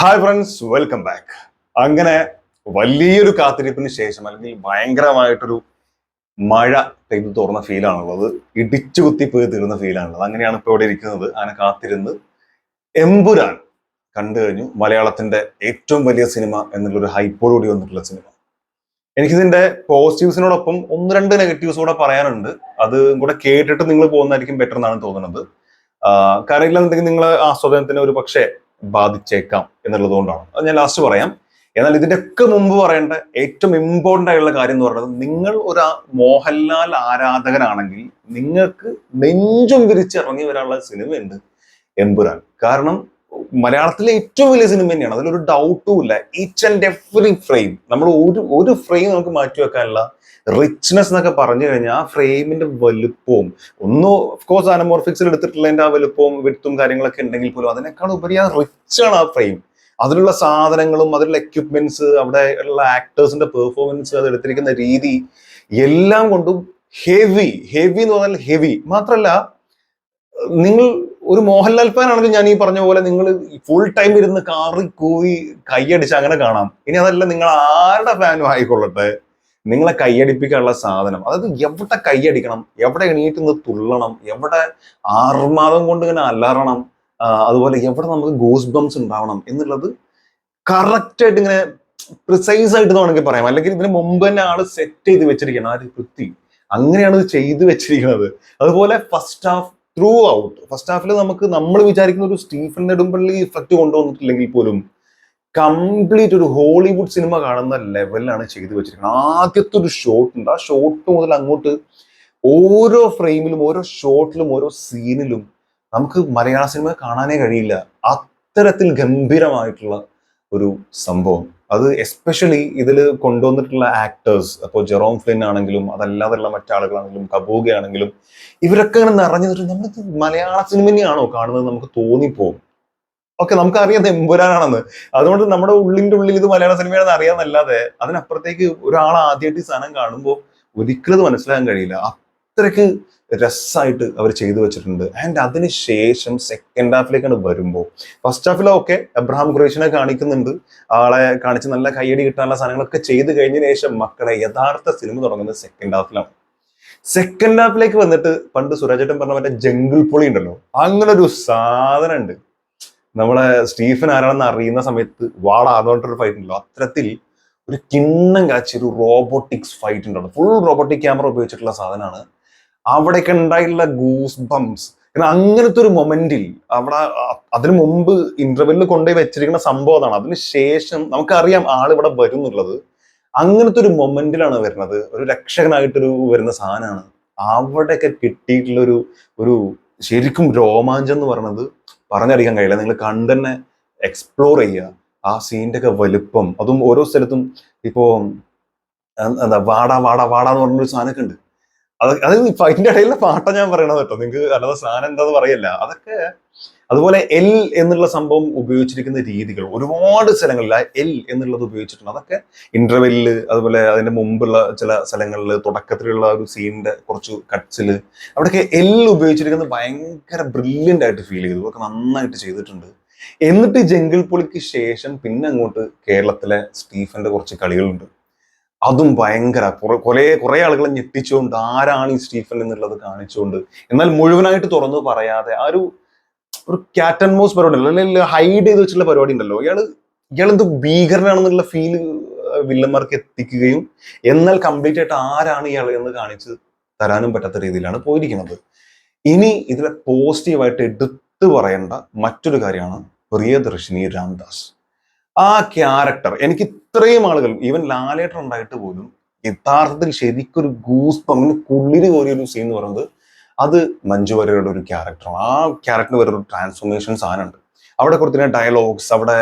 Hi friends, welcome back. അങ്ങനെ വലിയൊരു കാത്തിരിപ്പിന് ശേഷം അല്ലെങ്കിൽ ഭയങ്കരമായിട്ടൊരു മഴ പെയ്തു തോർന്ന ഫീലാണുള്ളത്. ഇടിച്ചു കുത്തി പോയി തീർന്ന ഫീലാണുള്ളത്. അങ്ങനെയാണ് ഇപ്പോൾ ഇവിടെ ഇരിക്കുന്നത്. അങ്ങനെ കാത്തിരുന്ന് എമ്പുരാൻ കണ്ടു കഴിഞ്ഞു. മലയാളത്തിന്റെ ഏറ്റവും വലിയ സിനിമ എന്നുള്ളൊരു ഹൈപ്പോടുകൂടി വന്നിട്ടുള്ള സിനിമ. എനിക്കിതിന്റെ പോസിറ്റീവ്സിനോടൊപ്പം ഒന്ന് രണ്ട് നെഗറ്റീവ്സ് കൂടെ പറയാനുണ്ട്. അത് കൂടെ കേട്ടിട്ട് നിങ്ങൾ പോകുന്നതായിരിക്കും ബെറ്റർ എന്നാണ് തോന്നുന്നത്. കാരണം ഇല്ലെന്നുണ്ടെങ്കിൽ നിങ്ങൾ ആസ്വാദനത്തിന് ഒരു പക്ഷേ ബാധിച്ചേക്കാം എന്നുള്ളത് കൊണ്ടാണ്. അത് ഞാൻ ലാസ്റ്റ് പറയാം. എന്നാൽ ഇതിന്റെ ഒക്കെ മുമ്പ് പറയേണ്ട ഏറ്റവും ഇമ്പോർട്ടന്റ് ആയിട്ടുള്ള കാര്യം എന്ന് പറയുന്നത്, നിങ്ങൾ ഒരു മോഹൻലാൽ ആരാധകനാണെങ്കിൽ നിങ്ങൾക്ക് നെഞ്ചും വിരിച്ചിറങ്ങി വരാനുള്ള സിനിമയുണ്ട് എമ്പുരാൻ. കാരണം മലയാളത്തിലെ ഏറ്റവും വലിയ സിനിമ തന്നെയാണ്, അതിലൊരു ഡൗട്ടും ഇല്ല. ഈച്ച് ആൻഡ് എവറി ഫ്രെയിം, നമ്മൾ ഒരു ഫ്രെയിം നമുക്ക് മാറ്റി വെക്കാനുള്ള റിച്ച്നെസ് എന്നൊക്കെ പറഞ്ഞു കഴിഞ്ഞാൽ ആ ഫ്രെയിമിന്റെ വലുപ്പവും ഓഫ്കോഴ്സ് അനമോർഫിക്സിൽ എടുത്തിട്ടുള്ളതിന്റെ ആ വലുപ്പവും വിട്ടും കാര്യങ്ങളൊക്കെ ഉണ്ടെങ്കിൽ പോലും അതിനേക്കാൾ ഉപരി ആ റിച്ചാണ് ആ ഫ്രെയിം. അതിലുള്ള സാധനങ്ങളും അതിലുള്ള എക്യുപ്മെന്റ്സ്, അവിടെ ഉള്ള ആക്ടേഴ്സിന്റെ പെർഫോമൻസ്, അത് എടുത്തിരിക്കുന്ന രീതി എല്ലാം കൊണ്ടും ഹെവി എന്ന് പറഞ്ഞാൽ ഹെവി മാത്രല്ല. നിങ്ങൾ ഒരു മോഹൻലാൽ ഫാൻ ആണെങ്കിൽ ഞാൻ ഈ പറഞ്ഞ പോലെ നിങ്ങൾ ഫുൾ ടൈം ഇരുന്ന് കാറി കൂവി കൈയടിച്ച് അങ്ങനെ കാണാം. ഇനി അതല്ല, നിങ്ങൾ ആരുടെ ഫാനും ആയിക്കൊള്ളട്ടെ, നിങ്ങളെ കൈയടിപ്പിക്കാനുള്ള സാധനം, അതായത് എവിടെ കൈയടിക്കണം, എവിടെ എണീറ്റ് നിന്ന് തുള്ളണം, എവിടെ ആർമാദം കൊണ്ട് ഇങ്ങനെ അലറണം, അതുപോലെ എവിടെ നമുക്ക് ഗൂസ് ബംസ് ഉണ്ടാവണം എന്നുള്ളത് കറക്റ്റ് ആയിട്ട് ഇങ്ങനെ പ്രിസൈസ് ആയിട്ട് വേണമെങ്കിൽ പറയാം. അല്ലെങ്കിൽ ഇതിന് മുമ്പ് തന്നെ ആള് സെറ്റ് ചെയ്ത് വെച്ചിരിക്കണം ആ ഒരു വൃത്തി. അങ്ങനെയാണ് ഇത് ചെയ്ത് വെച്ചിരിക്കുന്നത്. അതുപോലെ ഫസ്റ്റ് ഹാഫിൽ നമ്മൾ വിചാരിക്കുന്ന ഒരു സ്റ്റീഫൻ നെടുമ്പള്ളി ഇഫക്റ്റ് കൊണ്ടുവന്നിട്ടില്ലെങ്കിൽ പോലും കംപ്ലീറ്റ് ഒരു ഹോളിവുഡ് സിനിമ കാണുന്ന ലെവലിലാണ് ചെയ്തു വെച്ചിരിക്കുന്നത്. ആദ്യത്തെ ഒരു ഷോട്ട് ഉണ്ട്, ആ ഷോട്ട് മുതൽ അങ്ങോട്ട് ഓരോ ഫ്രെയിമിലും, ഓരോ ഷോട്ടിലും, ഓരോ സീനിലും നമുക്ക് മലയാള സിനിമ കാണാനേ കഴിയില്ല. അത്തരത്തിൽ ഗംഭീരമായിട്ടുള്ള ഒരു സംഭവം. അത് എസ്പെഷ്യലി ഇതിൽ കൊണ്ടുവന്നിട്ടുള്ള ആക്ടേഴ്സ്, അപ്പോൾ ജെറോം ഫ്ലിൻ ആണെങ്കിലും അതല്ലാതെയുള്ള മറ്റാളുകളാണെങ്കിലും കബൂഗ ആണെങ്കിലും, ഇവരൊക്കെ ഇങ്ങനെ നിറഞ്ഞു നിന്നിട്ട് നമ്മൾക്ക് മലയാള സിനിമ തന്നെയാണോ കാണുന്നത് നമുക്ക് തോന്നിപ്പോകും. ഓക്കെ, നമുക്കറിയാം എമ്പുരാനാണെന്ന്, അതുകൊണ്ട് നമ്മുടെ ഉള്ളിന്റെ ഉള്ളിൽ ഇത് മലയാള സിനിമയാണെന്ന് അറിയാന്നല്ലാതെ അതിനപ്പുറത്തേക്ക് ഒരാൾ ആദ്യമായിട്ട് ഈ സാധനം കാണുമ്പോൾ ഒരിക്കലും അത് മനസ്സിലാക്കാൻ കഴിയില്ല. അത്രയ്ക്ക് രസമായിട്ട് അവർ ചെയ്തു വെച്ചിട്ടുണ്ട്. ആൻഡ് അതിനുശേഷം സെക്കൻഡ് ഹാഫിലേക്കാണ് വരുമ്പോൾ, ഫസ്റ്റ് ഹാഫിൽ ഓക്കെ എബ്രഹാം ഖുറേഷിനെ കാണിക്കുന്നുണ്ട്, ആളെ കാണിച്ച് നല്ല കയ്യടി കിട്ടാനുള്ള സാധനങ്ങളൊക്കെ ചെയ്ത് കഴിഞ്ഞതിന് ശേഷം മക്കളെ യഥാർത്ഥ സിനിമ തുടങ്ങുന്നത് സെക്കൻഡ് ഹാഫിലാണ്. സെക്കൻഡ് ഹാഫിലേക്ക് വന്നിട്ട് പണ്ട് സുരാജേട്ടൻ പറഞ്ഞ മറ്റേ ജംഗിൾ പൊളി ഉണ്ടല്ലോ, അങ്ങനെ ഒരു സാധനം ഉണ്ട്. നമ്മളെ സ്റ്റീഫൻ ആരാണെന്ന് അറിയുന്ന സമയത്ത് വാടാ അതുകൊണ്ടൊരു ഫൈറ്റ് ഉണ്ടല്ലോ, അത്തരത്തിൽ ഒരു കിണ്ണം കാച്ചി ഒരു റോബോട്ടിക്സ് ഫൈറ്റ് ഉണ്ടല്ലോ, ഫുൾ റോബോട്ടിക് ക്യാമറ ഉപയോഗിച്ചിട്ടുള്ള സാധനമാണ്. അവിടെയൊക്കെ ഉണ്ടായിട്ടുള്ള ഗൂസ് ബംസ്, അങ്ങനത്തെ ഒരു മൊമെന്റിൽ അവിടെ അതിനു മുമ്പ് ഇന്റർവെല്ലിൽ കൊണ്ടുപോയി വെച്ചിരിക്കുന്ന സംഭവം അതാണ്. അതിനുശേഷം നമുക്കറിയാം ആൾ ഇവിടെ വരും എന്നുള്ളത്. അങ്ങനത്തെ ഒരു മൊമെന്റിലാണ് വരുന്നത്, ഒരു രക്ഷകനായിട്ടൊരു വരുന്ന സാധനമാണ്. അവിടെയൊക്കെ കിട്ടിയിട്ടുള്ള ഒരു ശരിക്കും രോമാഞ്ചം എന്ന് പറയുന്നത് പറഞ്ഞറിയിക്കാൻ കഴിയില്ല. നിങ്ങൾ കണ്ടുതന്നെ എക്സ്പ്ലോർ ചെയ്യുക ആ സീൻ്റെ ഒക്കെ വലുപ്പം. അതും ഓരോ സ്ഥലത്തും ഇപ്പോ എന്താ വാടാ വാടാ വാടാ എന്ന് പറഞ്ഞൊരു സാധനമൊക്കെ ഉണ്ട്. അത് ഫൈറ്റിന്റെ ഇടയിലുള്ള പാട്ട ഞാൻ പറയണത് കേട്ടോ, നിങ്ങൾക്ക് അല്ലാതെ സാധനം എന്താന്ന് പറയല്ല. അതൊക്കെ അതുപോലെ എൽ എന്നുള്ള സംഭവം ഉപയോഗിച്ചിരിക്കുന്ന രീതികൾ ഒരുപാട് സ്ഥലങ്ങളിൽ എൽ എന്നുള്ളത് ഉപയോഗിച്ചിട്ടുണ്ട്. അതൊക്കെ ഇന്റർവെല്ലില്, അതുപോലെ അതിന്റെ മുമ്പുള്ള ചില സ്ഥലങ്ങളിൽ, തുടക്കത്തിലുള്ള ഒരു സീനിന്റെ കുറച്ച് കട്ട്സില്, അവിടെയൊക്കെ എൽ ഉപയോഗിച്ചിരിക്കുന്നത് ഭയങ്കര ബ്രില്യൻ്റ് ആയിട്ട് ഫീൽ ചെയ്തു. അതൊക്കെ നന്നായിട്ട് ചെയ്തിട്ടുണ്ട്. എന്നിട്ട് ജംഗിൾ പൊളിക്ക് ശേഷം പിന്നെ അങ്ങോട്ട് കേരളത്തിലെ സ്റ്റീഫന്റെ കുറച്ച് കളികളുണ്ട്. അതും ഭയങ്കര കുറെ ആളുകളെ ഞെട്ടിച്ചുകൊണ്ട് ആരാണ് ഈ സ്റ്റീഫൻ എന്നുള്ളത് കാണിച്ചുകൊണ്ട്, എന്നാൽ മുഴുവനായിട്ട് തുറന്നു പറയാതെ ആ ഒരു ക്യാറ്റ് ആൻഡ് മൗസ് പരിപാടി ഉണ്ടല്ലോ, അല്ലെങ്കിൽ ഹൈഡ് ചെയ്ത് വെച്ചിട്ടുള്ള പരിപാടി ഉണ്ടല്ലോ, ഇയാളെന്ത് ഭീകരനാണെന്നുള്ള ഫീല് വില്ലന്മാർക്ക് എത്തിക്കുകയും എന്നാൽ കംപ്ലീറ്റ് ആയിട്ട് ആരാണ് ഇയാൾ എന്ന് കാണിച്ച് തരാനും പറ്റാത്ത രീതിയിലാണ് പോയിരിക്കുന്നത്. ഇനി ഇതിലെ പോസിറ്റീവായിട്ട് എടുത്തു പറയേണ്ട മറ്റൊരു കാര്യമാണ് പ്രിയദർശിനി രാംദാസ്. ആ ക്യാരക്ടർ എനിക്ക് ഇത്രയും ആളുകൾ, ഈവൻ ലാലേട്ടൻ ഉണ്ടായിട്ട് പോലും യഥാർത്ഥത്തിൽ ശരിക്കൊരു ഗൂസ് പമ്പിന് കുളിര് കോരിയൊരു സീൻ എന്ന് പറയുന്നത് അത് മഞ്ജു വാര്യരുടെ ഒരു ക്യാരക്ടറാണ്. ആ ക്യാരക്ടറിന് വേറൊരു ട്രാൻസ്ഫോർമേഷൻ സാധനമുണ്ട്. അവിടെ കൊടുത്തിരുന്ന ഡയലോഗ്സ്,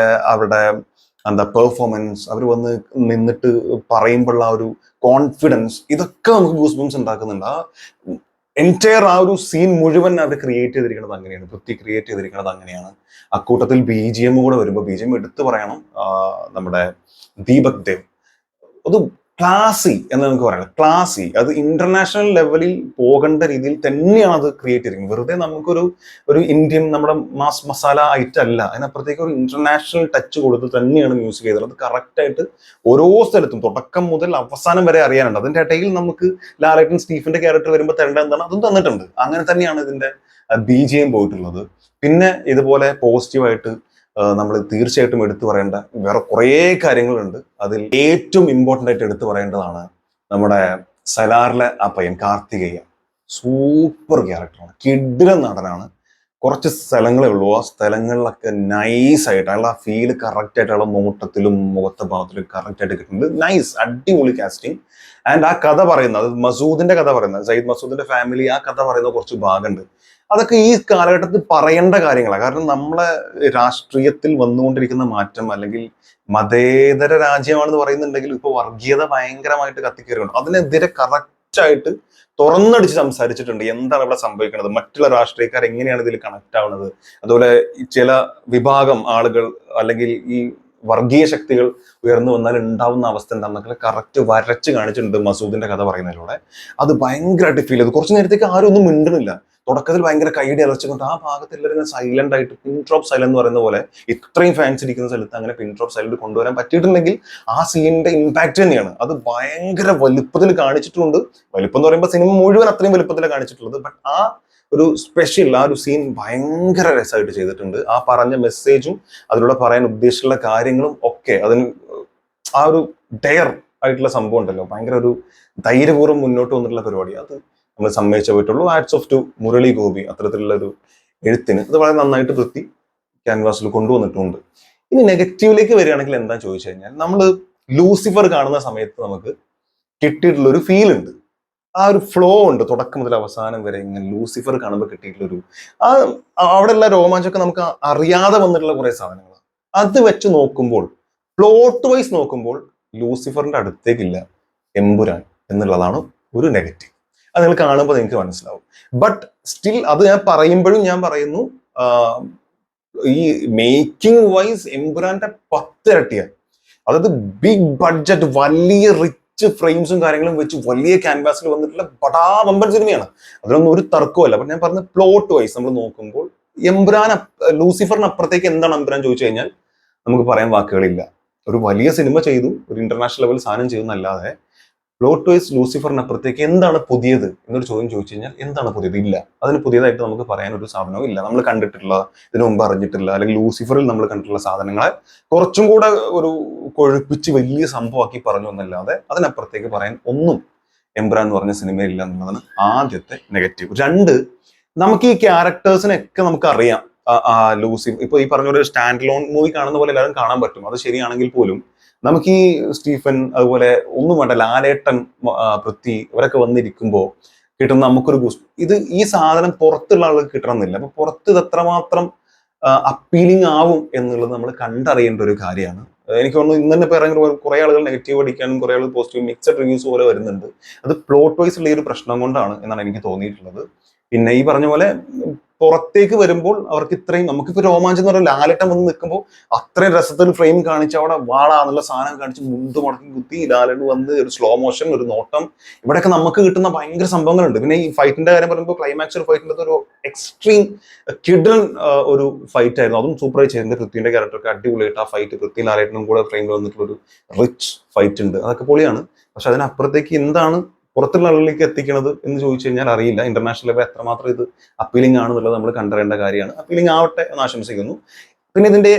അവരുടെ എന്താ പെർഫോമൻസ്, അവർ വന്ന് നിന്നിട്ട് പറയുമ്പോഴുള്ള ആ ഒരു കോൺഫിഡൻസ്, ഇതൊക്കെ നമുക്ക് ഗൂസ് ബംസ് ഉണ്ടാക്കുന്നുണ്ട്. ആ എൻറ്റയർ ആ ഒരു സീൻ മുഴുവൻ അവർ ക്രിയേറ്റ് ചെയ്തിരിക്കുന്നത് അങ്ങനെയാണ്, ക്രിയേറ്റ് ചെയ്തിരിക്കുന്നത് അങ്ങനെയാണ്. അക്കൂട്ടത്തിൽ BGM കൂടെ വരുമ്പോൾ BGM എടുത്തു പറയണം, നമ്മുടെ ദീപക് ദേവ്. അത് ക്ലാസി എന്ന് നമുക്ക് പറയാം. ക്ലാസി, അത് ഇന്റർനാഷണൽ ലെവലിൽ പോകേണ്ട രീതിയിൽ തന്നെയാണ് അത് ക്രിയേറ്റ് ചെയ്തിരിക്കുന്നത്. വെറുതെ ഒരു ഇന്ത്യൻ നമ്മുടെ മാസ് മസാല ഐറ്റം അല്ല, അതിനപ്പുറത്തേക്ക് ഒരു ഇന്റർനാഷണൽ ടച്ച് കൊടുത്ത് തന്നെയാണ് മ്യൂസിക് ചെയ്തത്. അത് കറക്റ്റ് ആയിട്ട് ഓരോ സ്ഥലത്തും തുടക്കം മുതൽ അവസാനം വരെ അറിയാനുണ്ട്. അതിന്റെ ഇടയിൽ നമുക്ക് ലാലേട്ടൻ സ്റ്റീഫന്റെ ക്യാരക്ടർ വരുമ്പോൾ തരേണ്ട എന്താണ് അതും തന്നിട്ടുണ്ട്. അങ്ങനെ തന്നെയാണ് ഇതിന്റെ BGM പോയിട്ടുള്ളത്. പിന്നെ ഇതുപോലെ പോസിറ്റീവായിട്ട് നമ്മൾ തീർച്ചയായിട്ടും എടുത്തു പറയേണ്ട വേറെ കുറേ കാര്യങ്ങളുണ്ട്. അതിൽ ഏറ്റവും ഇമ്പോർട്ടൻ്റ് ആയിട്ട് എടുത്തു പറയേണ്ടതാണ് നമ്മുടെ സലാറിലെ ആ പയ്യൻ കാർത്തികേയൻ. സൂപ്പർ ക്യാരക്ടറാണ്, കിടിലൻ നടനാണ്. കുറച്ച് സ്ഥലങ്ങളേ ഉള്ളൂ, ആ സ്ഥലങ്ങളിലൊക്കെ നൈസായിട്ട് അയാൾ ആ ഫീല് കറക്റ്റ് ആയിട്ട് അയാളെ നോട്ടത്തിലും മുഖത്തെ ഭാവത്തിലും കറക്റ്റ് ആയിട്ട് കിട്ടുന്നുണ്ട്. നൈസ്, അടിപൊളി കാസ്റ്റിംഗ്. ആൻഡ് ആ കഥ പറയുന്നത്, അത് മസൂദിന്റെ കഥ പറയുന്നത്, സയ്യിദ് മസൂദിന്റെ ഫാമിലി, ആ കഥ പറയുന്ന കുറച്ച് ഭാഗമുണ്ട്. അതൊക്കെ ഈ കാലഘട്ടത്തിൽ പറയേണ്ട കാര്യങ്ങളാണ്. കാരണം നമ്മളെ രാഷ്ട്രീയത്തിൽ വന്നുകൊണ്ടിരിക്കുന്ന മാറ്റം, അല്ലെങ്കിൽ മതേതര രാജ്യമാണെന്ന് പറയുന്നുണ്ടെങ്കിൽ ഇപ്പൊ വർഗീയത ഭയങ്കരമായിട്ട് കത്തിക്കേറുണ്ട്. അതിനെതിരെ കറക്റ്റായിട്ട് തുറന്നടിച്ച് സംസാരിച്ചിട്ടുണ്ട്. എന്താണ് ഇവിടെ സംഭവിക്കുന്നത്, മറ്റുള്ള രാഷ്ട്രീയക്കാർ എങ്ങനെയാണ് ഇതിൽ കണക്ട് ആവുന്നത്, അതുപോലെ ചില വിഭാഗം ആളുകൾ അല്ലെങ്കിൽ ഈ വർഗീയ ശക്തികൾ ഉയർന്നു വന്നാൽ ഉണ്ടാവുന്ന അവസ്ഥ എന്താണെന്നൊക്കെ കറക്റ്റ് വരച്ച് കാണിച്ചിട്ടുണ്ട് മസൂദിന്റെ കഥ പറയുന്നതിലൂടെ. അത് ഭയങ്കരമായിട്ട് ഫീൽ ചെയ്തു. കുറച്ചു നേരത്തേക്ക് ആരും ഒന്നും മിണ്ടുന്നില്ല. തുടക്കത്തിൽ ഭയങ്കര കൈയുടെ അലർച്ചകൊണ്ട് ആ ഭാഗത്ത് എല്ലാവരും സൈലന്റ് ആയിട്ട്, പിൻ ഡ്രോപ്പ് സൈലന്റ് എന്ന് പറയുന്ന പോലെ ഇത്രയും ഫാൻസ് ഇരിക്കുന്ന സ്ഥലത്ത് അങ്ങനെ പിൻ ഡ്രോപ്പ് സൈലന്റ് കൊണ്ടുവരാൻ പറ്റിയിട്ടുണ്ടെങ്കിൽ ആ സീനിന്റെ ഇമ്പാക്ട് തന്നെയാണ്. അത് ഭയങ്കര വലുപ്പത്തിൽ കാണിച്ചിട്ടുണ്ട്. വലുപ്പം എന്ന് പറയുമ്പോൾ സിനിമ മുഴുവൻ അത്രയും വലുപ്പത്തിൽ കാണിച്ചിട്ടുള്ളത്. ബട്ട് ആ ഒരു സ്പെഷ്യൽ ആ ഒരു സീൻ ഭയങ്കര രസമായിട്ട് ചെയ്തിട്ടുണ്ട്. ആ പറഞ്ഞ മെസ്സേജും അതിലൂടെ പറയാൻ ഉദ്ദേശിച്ചുള്ള കാര്യങ്ങളും ഒക്കെ അതിന് ആ ഒരു ഡെയർ ആയിട്ടുള്ള സംഭവം ഉണ്ടല്ലോ, ഭയങ്കര ഒരു ധൈര്യപൂർവ്വം മുന്നോട്ട് വന്നിട്ടുള്ള പരിപാടി. അത് നമ്മൾ സമ്മതിച്ചേ പറ്റുള്ളൂ. Hats of two Murali Gopi, അത്തരത്തിലുള്ള ഒരു എഴുത്തിന് അത് വളരെ നന്നായിട്ട് വൃത്തി ക്യാൻവാസിൽ കൊണ്ടുവന്നിട്ടുണ്ട്. ഇനി നെഗറ്റീവിലേക്ക് വരികയാണെങ്കിൽ എന്താ ചോദിച്ചു കഴിഞ്ഞാൽ, നമ്മൾ ലൂസിഫർ കാണുന്ന സമയത്ത് നമുക്ക് കിട്ടിയിട്ടുള്ള ഒരു ഫീൽ ഉണ്ട്, ആ ഒരു ഫ്ലോ ഉണ്ട് തുടക്കം മുതൽ അവസാനം വരെ. ഇങ്ങനെ ലൂസിഫർ കാണുമ്പോൾ കിട്ടിയിട്ടുള്ളൊരു ആ അവിടെ ഉള്ള രോമാഞ്ചമൊക്കെ നമുക്ക് അറിയാതെ വന്നിട്ടുള്ള കുറെ സാധനങ്ങളാണ്. അത് വെച്ച് നോക്കുമ്പോൾ, പ്ലോട്ട് വൈസ് നോക്കുമ്പോൾ ലൂസിഫറിന്റെ അടുത്തേക്കില്ല എമ്പുരാൻ എന്നുള്ളതാണ് ഒരു നെഗറ്റീവ്. അത് നിങ്ങൾ കാണുമ്പോൾ നിങ്ങൾക്ക് മനസ്സിലാവും. ബട്ട് സ്റ്റിൽ അത് ഞാൻ പറയുമ്പോഴും ഞാൻ പറയുന്നു, ഈ മേക്കിംഗ് വൈസ് എമ്പുരാന്റെ 10 ഇരട്ടിയാണ്. അതായത് ബിഗ് ബഡ്ജറ്റ്, വലിയ റിച്ച് ഫ്രെയിംസും കാര്യങ്ങളും വെച്ച് വലിയ ക്യാൻവാസിൽ വന്നിട്ടുള്ള ബടാ വമ്പൻ സിനിമയാണ്. അതിലൊന്നും ഒരു തർക്കമല്ല. അപ്പൊ ഞാൻ പറഞ്ഞ പ്ലോട്ട് വൈസ് നമ്മൾ നോക്കുമ്പോൾ എമ്പുരാൻ, ലൂസിഫറിന് അപ്പുറത്തേക്ക് എന്താണ് എമ്പുരാൻ ചോദിച്ചു കഴിഞ്ഞാൽ നമുക്ക് പറയാൻ വാക്കുകളില്ല. ഒരു വലിയ സിനിമ ചെയ്തു, ഒരു ഇന്റർനാഷണൽ ലെവൽ സാധനം ചെയ്തു എന്നല്ലാതെ പ്ലോട്ട് വൈസ് ലൂസിഫറിനപ്പുറത്തേക്ക് എന്താണ് പുതിയത് എന്നൊരു ചോദ്യം ചോദിച്ചു കഴിഞ്ഞാൽ എന്താണ് പുതിയത്? ഇല്ല. അതിന് പുതിയതായിട്ട് നമുക്ക് പറയാൻ ഒരു സാധനവും ഇല്ല. നമ്മൾ കണ്ടിട്ടുള്ള, ഇതിനു മുമ്പ് അറിഞ്ഞിട്ടില്ല, അല്ലെങ്കിൽ ലൂസിഫറിൽ നമ്മൾ കണ്ടിട്ടുള്ള സാധനങ്ങളെ കുറച്ചും കൂടെ ഒരു കൊഴുപ്പിച്ച് വലിയ സംഭവമാക്കി പറഞ്ഞു എന്നല്ലാതെ അതിനപ്പുറത്തേക്ക് പറയാൻ ഒന്നും എംബ്രാൻ എന്ന് പറഞ്ഞ സിനിമയില്ല എന്നുള്ളതാണ് ആദ്യത്തെ നെഗറ്റീവ്. 2, നമുക്ക് ഈ ക്യാരക്ടേഴ്സിനൊക്കെ നമുക്ക് അറിയാം. ലൂസിഫർ ഇപ്പൊ ഈ പറഞ്ഞ ഒരു സ്റ്റാൻഡ് ലോൺ മൂവി കാണുന്ന പോലെ എല്ലാവരും കാണാൻ പറ്റും. അത് ശരിയാണെങ്കിൽ പോലും നമുക്ക് ഈ സ്റ്റീഫൻ, അതുപോലെ ഒന്നും വേണ്ട ലാലേട്ടൻ, പൃഥ്വി ഇവരൊക്കെ വന്നിരിക്കുമ്പോൾ കിട്ടുന്ന നമുക്കൊരു ഇത് ഈ സാധനം പുറത്തുള്ള ആളുകൾക്ക് കിട്ടണമെന്നില്ല. അപ്പൊ പുറത്ത് ഇത് എത്രമാത്രം അപ്പീലിംഗ് ആവും എന്നുള്ളത് നമ്മൾ കണ്ടറിയേണ്ട ഒരു കാര്യമാണ്. എനിക്ക് തോന്നുന്നു ഇന്ന് തന്നെ പറയുന്ന കുറെ ആളുകൾ നെഗറ്റീവ് അടിക്കാനും കുറെ ആളുകൾ പോസിറ്റീവ് മിക്സഡ് റിവ്യൂസ് പോലെ വരുന്നുണ്ട്. അത് പ്ലോട്ട് വൈസ് ഉള്ള ഈ ഒരു പ്രശ്നം കൊണ്ടാണ് എന്നാണ് എനിക്ക് തോന്നിയിട്ടുള്ളത്. പിന്നെ ഈ പറഞ്ഞ പോലെ പുറത്തേക്ക് വരുമ്പോൾ അവർക്ക് ഇത്രയും, നമുക്കിപ്പോ രോമാഞ്ചം എന്ന് പറഞ്ഞാൽ ലാലേട്ടൻ വന്ന് നിൽക്കുമ്പോൾ അത്രയും രസത്തിൽ ഫ്രെയിം കാണിച്ച് അവിടെ വാളാന്നുള്ള സാധനം കാണിച്ച് മുണ്ട് മടക്കി കുത്തി ലാലേട്ടൻ വന്ന് ഒരു സ്ലോ മോഷൻ, ഒരു നോട്ടം, ഇവിടെയൊക്കെ നമുക്ക് കിട്ടുന്ന ഭയങ്കര സംഭവങ്ങളുണ്ട്. പിന്നെ ഈ ഫൈറ്റിന്റെ കാര്യം പറയുമ്പോൾ ക്ലൈമാക്സ് ഒരു ഫൈറ്റിന്റെ ഒരു എക്സ്ട്രീം കിഡൻ ഒരു ഫൈറ്റ് ആയിരുന്നു. അതും സൂപ്പറായി ചെയ്തിട്ടുണ്ട്. പൃഥ്വിന്റെ ക്യാരക്ടർക്ക് അടിപൊളിയായിട്ട് ആ ഫൈറ്റ്, പൃഥ്വി ലാലേട്ടനും കൂടെ ഫ്രെയിമിൽ വന്നിട്ടുള്ള ഒരു റിച്ച് ഫൈറ്റ് ഉണ്ട്. അതൊക്കെ പൊളിയാണ്. പക്ഷെ അതിനപ്പുറത്തേക്ക് എന്താണ് പുറത്തുള്ള ആളുകളിലേക്ക് എത്തിക്കണത് എന്ന് ചോദിച്ചു കഴിഞ്ഞാൽ അറിയില്ല. ഇന്റർനാഷണൽ ലെവൽ എത്രമാത്രം ഇത് അപ്പീലിംഗ് ആണെന്നുള്ളത് നമ്മൾ കണ്ടറിയേണ്ട കാര്യമാണ്. അപ്പീലിംഗ് ആവട്ടെ എന്ന് ആശംസിക്കുന്നു. പിന്നെ ഇതിന്റെ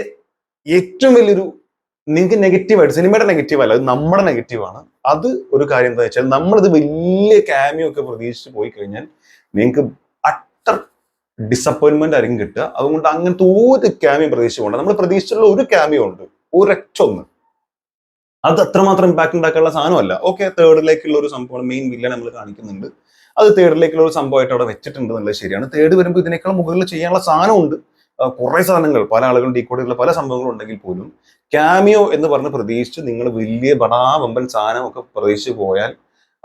ഏറ്റവും വലിയൊരു നിങ്ങൾക്ക് നെഗറ്റീവായിട്ട്, സിനിമയുടെ നെഗറ്റീവ് അല്ല, അത് നമ്മുടെ നെഗറ്റീവാണ്. അത് ഒരു കാര്യം എന്താ വെച്ചാൽ, നമ്മളിത് വലിയ ക്യാമിയോ ഒക്കെ പ്രതീക്ഷിച്ച് പോയി കഴിഞ്ഞാൽ നിങ്ങൾക്ക് അട്ടർ ഡിസപ്പോയിന്റ്മെന്റ് ആയിരിക്കും കിട്ടുക. അതുകൊണ്ട് അങ്ങനത്തെ ഒരു ക്യാമിയോ പ്രതീക്ഷിച്ച് പോകണ്ട. നമ്മൾ പ്രതീക്ഷിച്ചുള്ള ഒരു ക്യാമിയോ ഉണ്ട്, ഒരൊറ്റൊന്ന്, അത് അത്രമാത്രം ഇമ്പാക്ട് ഉണ്ടാക്കാനുള്ള സാധനമല്ല. ഓക്കെ, തേർഡിലേക്കുള്ള ഒരു സംഭവം, മെയിൻ വില്ലൻ നമ്മൾ കാണിക്കുന്നുണ്ട്, അത് തേർഡിലേക്കുള്ള ഒരു സംഭവമായിട്ട് അവിടെ വെച്ചിട്ടുണ്ട് എന്നുള്ളത് ശരിയാണ്. തേർഡ് വരുമ്പോൾ ഇതിനേക്കാൾ മുകളിൽ ചെയ്യാനുള്ള സാധനമുണ്ട്. കുറെ സാധനങ്ങൾ പല ആളുകളും ഡീകോഡ് ചെയ്തുള്ള പല സംഭവങ്ങളും ഉണ്ടെങ്കിൽ പോലും ക്യാമിയോ എന്ന് പറഞ്ഞ് പ്രതീക്ഷിച്ച് നിങ്ങൾ വലിയ ബടാ വമ്പൻ സാധനം ഒക്കെ പ്രതീക്ഷിച്ച് പോയാൽ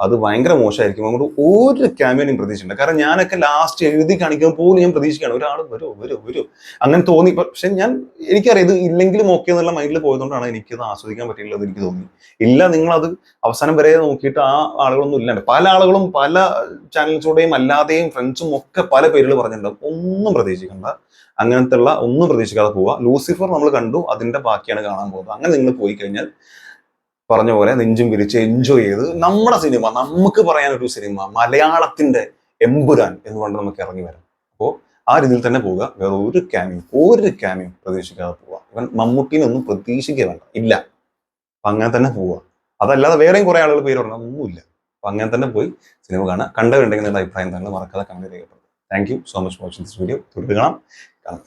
അത് ഭയങ്കര മോശമായിരിക്കും. അതുകൊണ്ട് ഒരു ക്യാമിയോയും പ്രതീക്ഷിച്ചിട്ടുണ്ട്. കാരണം ഞാനൊക്കെ ലാസ്റ്റ് എഴുതി കാണിക്കുമ്പോൾ പോലും ഞാൻ പ്രതീക്ഷിക്കുകയാണ് ഒരാൾ വരും അങ്ങനെ തോന്നി. പക്ഷെ എനിക്കറിയാം ഇത് ഇല്ലെങ്കിലും ഓക്കെ എന്നുള്ള മൈൻഡിൽ പോയതുകൊണ്ടാണ് എനിക്കത് ആസ്വദിക്കാൻ പറ്റിയില്ലെന്ന് എനിക്ക് തോന്നി. ഇല്ല, നിങ്ങളത് അവസാനം വരെ നോക്കിയിട്ട് ആ ആളുകളൊന്നും ഇല്ലാണ്ട് പല ആളുകളും പല ചാനൽസിലൂടെയും അല്ലാതെയും ഫ്രണ്ട്സും ഒക്കെ പല പേരുകൾ പറഞ്ഞിട്ടുണ്ടാവും. ഒന്നും പ്രതീക്ഷിക്കണ്ട, അങ്ങനത്തെ ഉള്ള ഒന്നും പ്രതീക്ഷിക്കാതെ പോവുക. ലൂസിഫർ നമ്മൾ കണ്ടു, അതിന്റെ ബാക്കിയാണ് കാണാൻ പോകുന്നത്. അങ്ങനെ നിങ്ങൾ പോയി കഴിഞ്ഞാൽ പറഞ്ഞ പോലെ നെഞ്ചും വിരിച്ച് എൻജോയ് ചെയ്ത് നമ്മുടെ സിനിമ, നമുക്ക് പറയാനൊരു സിനിമ, മലയാളത്തിന്റെ എമ്പുരാൻ എന്ന് കൊണ്ട് നമുക്ക് ഇറങ്ങി വരാം. അപ്പോൾ ആ രീതിയിൽ തന്നെ പോവുക. വേറെ ഒരു ക്യാമിയും പ്രതീക്ഷിക്കാതെ പോവുക. ഇവൻ മമ്മൂട്ടിനൊന്നും പ്രതീക്ഷിക്കുക വേണ്ട, ഇല്ല. അപ്പൊ അങ്ങനെ തന്നെ പോവുക. അതല്ലാതെ വേറെയും കുറെ ആളുകൾ പേര് പറഞ്ഞാൽ ഒന്നുമില്ല. അപ്പൊ അങ്ങനെ തന്നെ പോയി സിനിമ കാണാൻ. കണ്ടുണ്ടെങ്കിൽ നിങ്ങളുടെ അഭിപ്രായം തന്നെ മറക്കാതെ കമന്റ് രേഖപ്പെടുത്തുക. Thank you so much for watching this video. തുടരുക കാണാം.